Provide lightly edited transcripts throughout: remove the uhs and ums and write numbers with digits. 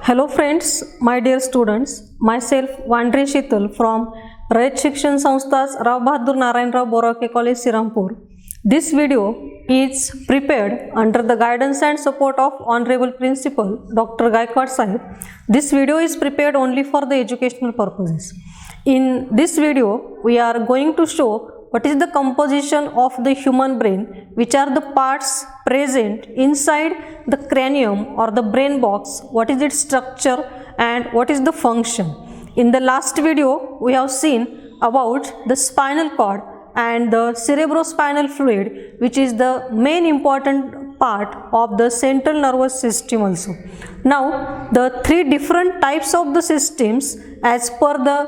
Hello friends, my dear students, myself Wandhare Sheetal from XII.SCI Rao Bahadur Narayan Rao Borake College Sirampur. This video is prepared under the guidance and support of Honorable Principal Dr. Gaikwad Sahib. This video is prepared only for the educational purposes. In this video, we are going to show what is the composition of the human brain, which are the parts present inside the cranium or the brain box, what is its structure and what is the function. In the last video, we have seen about the spinal cord and the cerebrospinal fluid, which is the main important part of the central nervous system also. Now, the three different types of the systems as per the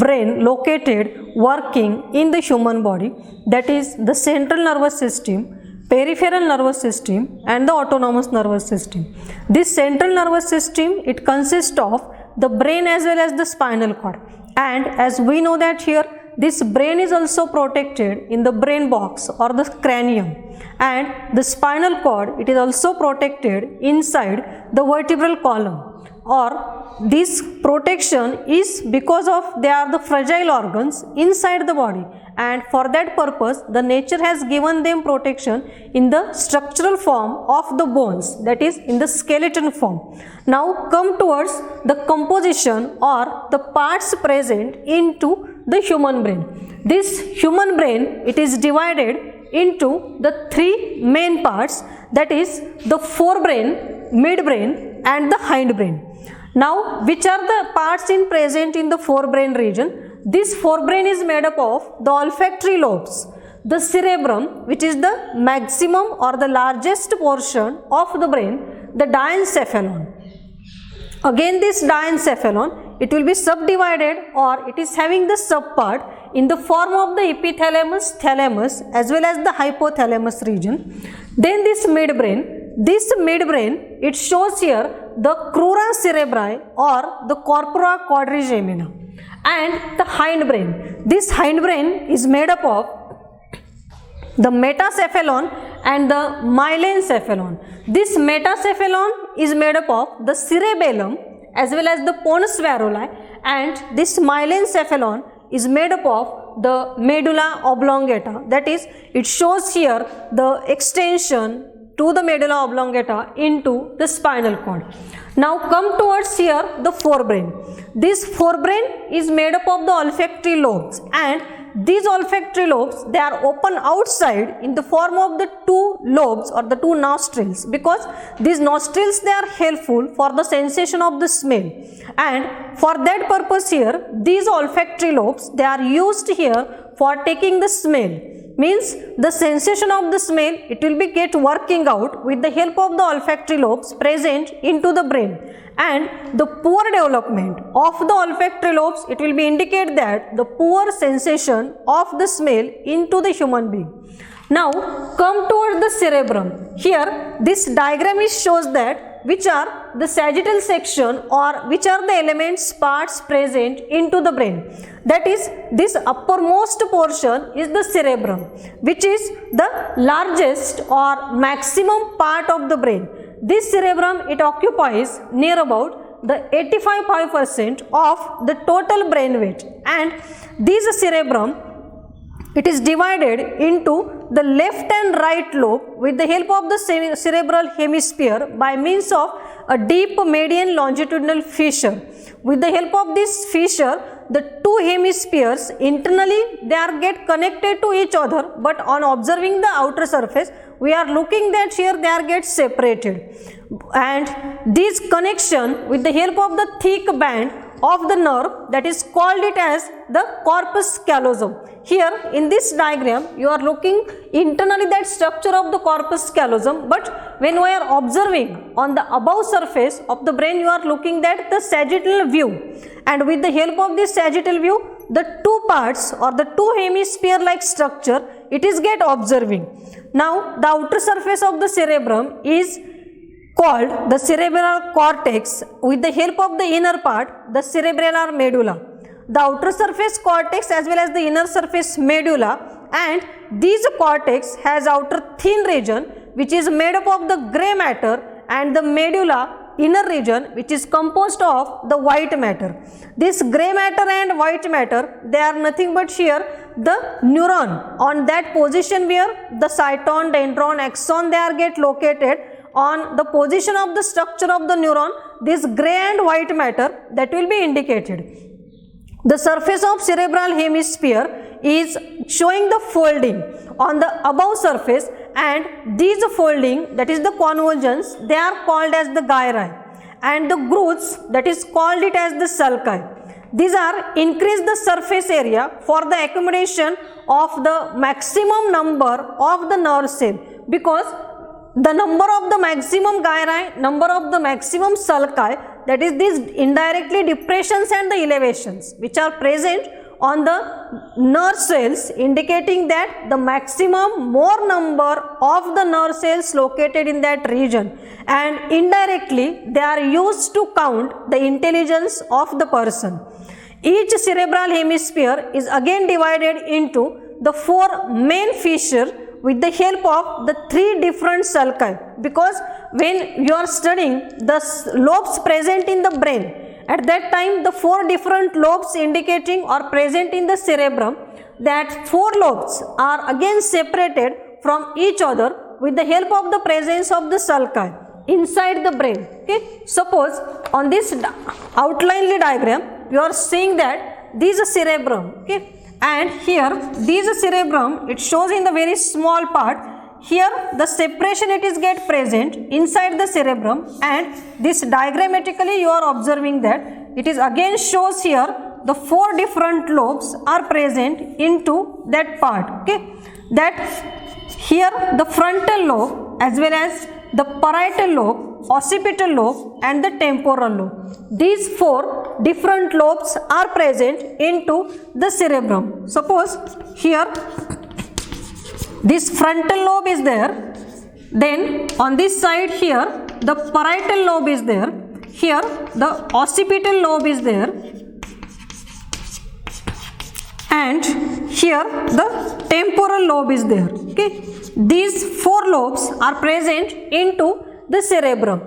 brain located working in the human body, that is the central nervous system, peripheral nervous system and the autonomous nervous system. This central nervous system, it consists of the brain as well as the spinal cord, and as we know that here this brain is also protected in the brain box or the cranium, and the spinal cord, it is also protected inside the vertebral column. Or this protection is because of they are the fragile organs inside the body, and for that purpose the nature has given them protection in the structural form of the bones, that is in the skeleton form. Now come towards the composition or the parts present into the human brain. This human brain, it is divided into the three main parts, that is the forebrain, midbrain and the hindbrain. Now, which are the parts present in the forebrain region? This forebrain is made up of the olfactory lobes, the cerebrum, which is the maximum or the largest portion of the brain, the diencephalon. Again, this diencephalon, it will be subdivided or it is having the subpart in the form of the epithalamus, thalamus as well as the hypothalamus region. Then this midbrain, it shows here the crura cerebri or the corpora quadrigemina, and the hindbrain. This hindbrain is made up of the metacephalon and the myelencephalon. This metacephalon is made up of the cerebellum as well as the pons varoli, and this myelencephalon is made up of the medulla oblongata, that is it shows here the extension to the medulla oblongata into the spinal cord. Now come towards here the forebrain. This forebrain is made up of the olfactory lobes, and these olfactory lobes, they are open outside in the form of the two lobes or the two nostrils, because these nostrils, they are helpful for the sensation of the smell, and for that purpose here these olfactory lobes, they are used here for taking the smell. Means the sensation of the smell, it will be get working out with the help of the olfactory lobes present into the brain, and the poor development of the olfactory lobes, it will be indicate that the poor sensation of the smell into the human being. Now come toward the cerebrum. Here this diagram is shows that which are the sagittal section or which are the elements parts present into the brain. That is, this uppermost portion is the cerebrum, which is the largest or maximum part of the brain. This cerebrum, it occupies near about the 85% of the total brain weight, and this cerebrum, it is divided into the left and right lobe with the help of the cerebral hemisphere by means of a deep median longitudinal fissure. With the help of this fissure, the two hemispheres internally, they are get connected to each other, but on observing the outer surface, we are looking that here they are get separated, and this connection with the help of the thick band of the nerve, that is called it as the corpus callosum. Here in this diagram you are looking internally that structure of the corpus callosum, but when we are observing on the above surface of the brain, you are looking that the sagittal view, and with the help of this sagittal view, the two parts or the two hemisphere like structure, it is get observing. Now the outer surface of the cerebrum is called the cerebral cortex. With the help of the inner part, the cerebellar medulla, the outer surface cortex as well as the inner surface medulla, and this cortex has outer thin region which is made up of the gray matter, and the medulla inner region which is composed of the white matter. This gray matter and white matter, they are nothing but here the neuron on that position where the cyton, dendron, axon they are get located on the position of the structure of the neuron. This gray and white matter that will be indicated. The surface of cerebral hemisphere is showing the folding on the above surface, and these folding, that is the convolutions, they are called as the gyri, and the grooves, that is called it as the sulci. These are increase the surface area for the accommodation of the maximum number of the nerve cell, because the number of the maximum gyri, number of the maximum sulci, that is these indirectly depressions and the elevations which are present on the nerve cells, indicating that the maximum more number of the nerve cells located in that region, and indirectly they are used to count the intelligence of the person. Each cerebral hemisphere is again divided into the 4 main fissures with the help of the 3 different sulci, because when you are studying the lobes present in the brain, at that time the 4 different lobes indicating or present in the cerebrum, that 4 lobes are again separated from each other with the help of the presence of the sulci inside the brain. Okay, suppose on this outline diagram you are seeing that this is cerebrum, okay, and here this cerebrum, it shows in the very small part. Here the separation it is get present inside the cerebrum, and this diagrammatically you are observing that it is again shows here the 4 different lobes are present into that part. Okay, that here the frontal lobe as well as the parietal lobe, occipital lobe and the temporal lobe. These 4 different lobes are present into the cerebrum. Suppose here this frontal lobe is there, then on this side here the parietal lobe is there, here the occipital lobe is there, and here the temporal lobe is there. Okay, these 4 lobes are present into the cerebrum.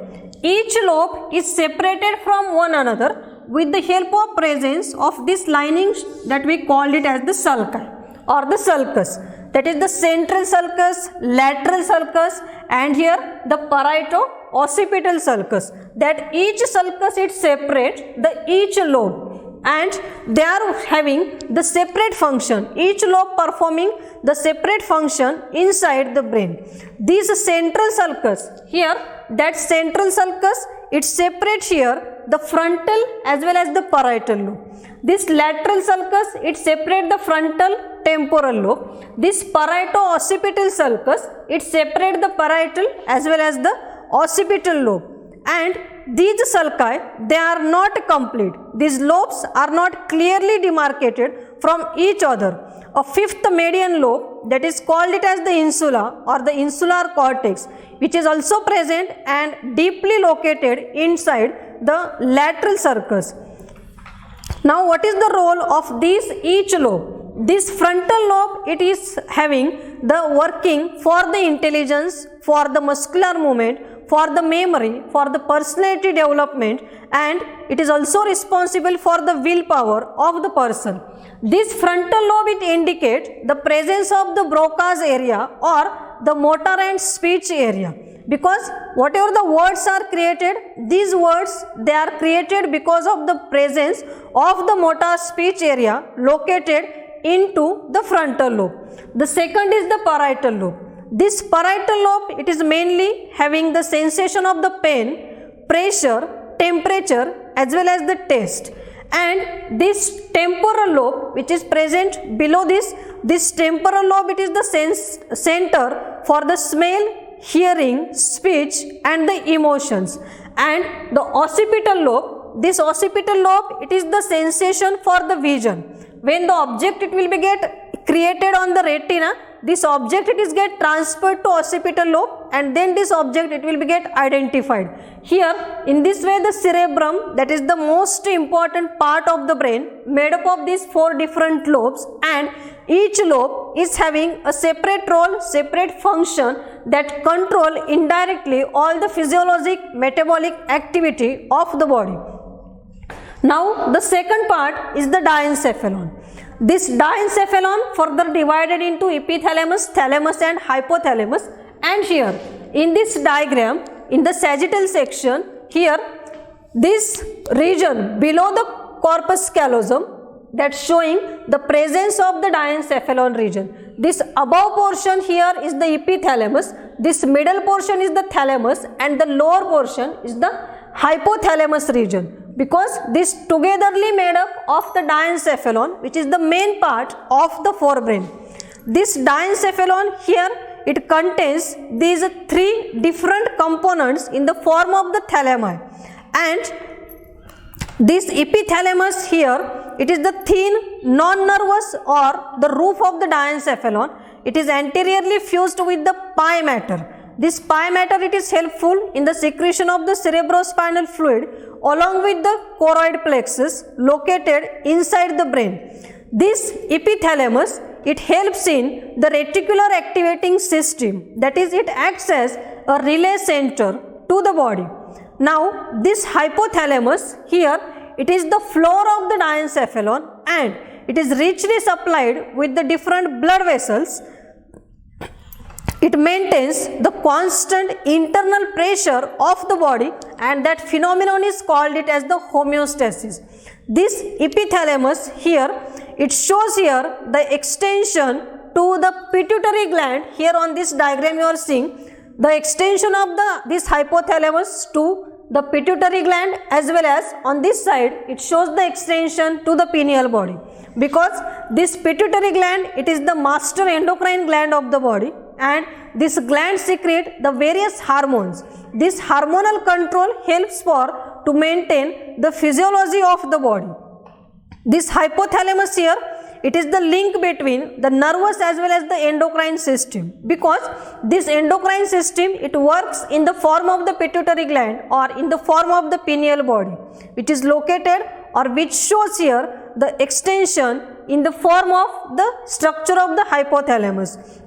Each lobe is separated from one another with the help of presence of this lining that we called it as the sulci or the sulcus. That is the central sulcus, lateral sulcus, and here the parieto-occipital sulcus. That each sulcus it separates the each lobe, and they are having the separate function, each lobe performing the separate function inside the brain. This central sulcus, here that central sulcus it separates here the frontal as well as the parietal lobe. This lateral sulcus it separates the frontal temporal lobe. This parieto-occipital sulcus it separates the parietal as well as the occipital lobe. And these sulci, they are not complete. These lobes are not clearly demarcated from each other. A 5th median lobe, that is called it as the insula or the insular cortex, which is also present and deeply located inside the lateral sulcus. Now what is the role of this each lobe? This frontal lobe, it is having the working for the intelligence, for the muscular movement, for the memory, for the personality development, and it is also responsible for the willpower of the person. This frontal lobe it indicates the presence of the Broca's area or the motor and speech area, because whatever the words are created, these words they are created because of the presence of the motor speech area located into the frontal lobe. The second is the parietal lobe. This parietal lobe, it is mainly having the sensation of the pain, pressure, temperature as well as the taste. And this temporal lobe which is present below this temporal lobe, it is the center for the smell, hearing, speech and the emotions. And the occipital lobe, this occipital lobe, it is the sensation for the vision. When the object it will be get created on the retina, this object it is get transferred to occipital lobe and then this object it will be get identified. Here in this way the cerebrum, that is the most important part of the brain, made up of these 4 different lobes, and each lobe is having a separate role, separate function that control indirectly all the physiologic metabolic activity of the body. Now the second part is the diencephalon. This diencephalon further divided into epithalamus, thalamus and hypothalamus, and here in this diagram in the sagittal section, here this region below the corpus callosum, that's showing the presence of the diencephalon region. This above portion here is the epithalamus, this middle portion is the thalamus, and the lower portion is the hypothalamus region, because this togetherly made up of the diencephalon, which is the main part of the forebrain. This diencephalon here, it contains these 3 different components in the form of the thalami, and this epithalamus here, it is the thin non-nervous or the roof of the diencephalon. It is anteriorly fused with the pie matter. This pie matter, it is helpful in the secretion of the cerebrospinal fluid along with the choroid plexus located inside the brain. This epithalamus, it helps in the reticular activating system, that is, it acts as a relay center to the body. Now this hypothalamus here, it is the floor of the diencephalon and it is richly supplied with the different blood vessels. It maintains the constant internal pressure of the body, and that phenomenon is called it as the homeostasis. This epithalamus here, it shows here the extension to the pituitary gland. Here on this diagram you are seeing the extension of this hypothalamus to the pituitary gland, as well as on this side it shows the extension to the pineal body, because this pituitary gland, it is the master endocrine gland of the body, and this gland secrete the various hormones. This hormonal control helps to maintain the physiology of the body. This hypothalamus here, it is the link between the nervous as well as the endocrine system, because this endocrine system, it works in the form of the pituitary gland or in the form of the pineal body, which is located or which shows here the extension in the form of the structure of the hypothalamus.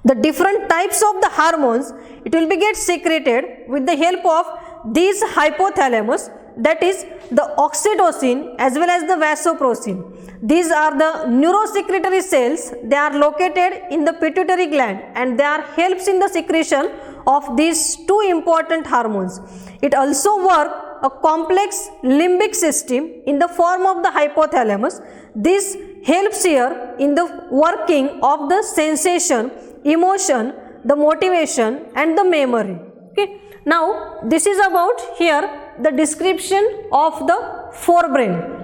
The different types of the hormones, it will be get secreted with the help of these hypothalamus, that is the oxytocin as well as the vasopressin. These are the neurosecretory cells. They are located in the pituitary gland and they are helps in the secretion of these 2 important hormones. It also works a complex limbic system in the form of the hypothalamus. This helps here in the working of the sensation, emotion, the motivation and the memory. Okay. Now this is about here the description of the forebrain.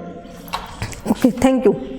Okay, thank you.